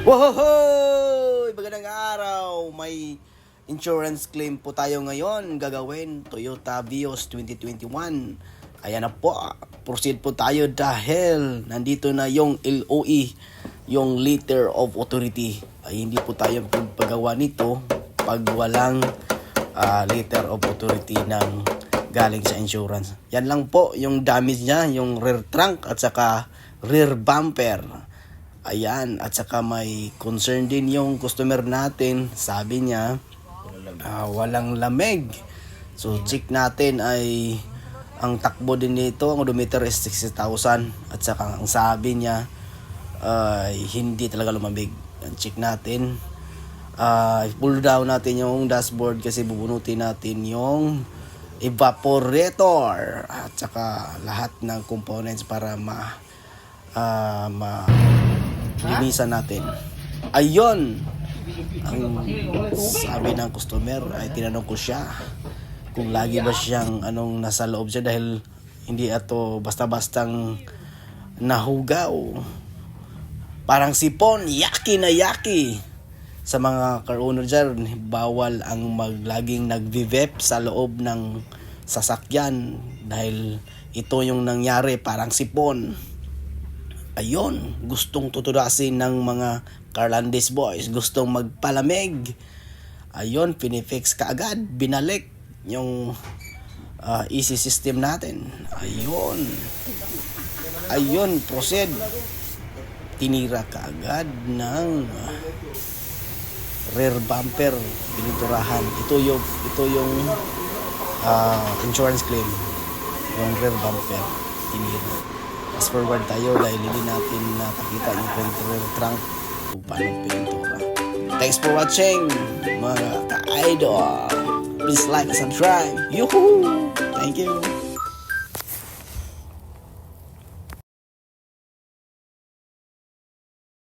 Wohohoy! Magandang araw! May insurance claim po tayo ngayon gagawin. Toyota Vios 2021. Ayan na po. Proceed po tayo dahil nandito na yung LOE, yung Letter of Authority. Ay hindi po tayo paggawa nito pag walang Letter of Authority ng galing sa insurance. Yan lang po yung damage niya, yung rear trunk at saka rear bumper. Ayan, at saka may concern din yung customer natin. Sabi niya, walang lamig. So, check natin ay ang takbo din nito, ang odometer is 60,000. At saka ang sabi niya, ay hindi talaga lumamig. Check natin. Pull down natin yung dashboard kasi bubunutin natin yung evaporator. At saka lahat ng components para linisan natin. Ayun, ang sabi ng customer ay tinanong ko siya kung lagi ba siyang nasa loob siya dahil hindi ato basta-bastang nahugaw. Parang sipon, yaki na yaki. Sa mga car owner dyan, bawal ang laging nagvivep sa loob ng sasakyan dahil ito yung nangyari, parang sipon. Ayun, gustong tutudasin ng mga Carlandis boys, gustong magpalamig. Ayun, pinifix kaagad, binalik yung easy system natin. Ayun, proceed. Tinira kaagad ng rear bumper, piniturahan. Ito yung insurance claim, yung rear bumper, tinira. Fast forward tayo dahil hindi natin nakakita yung rear trunk kung paano pintura. Thanks for watching mga ka-idol. Please like and subscribe. Yuhuu! Thank you.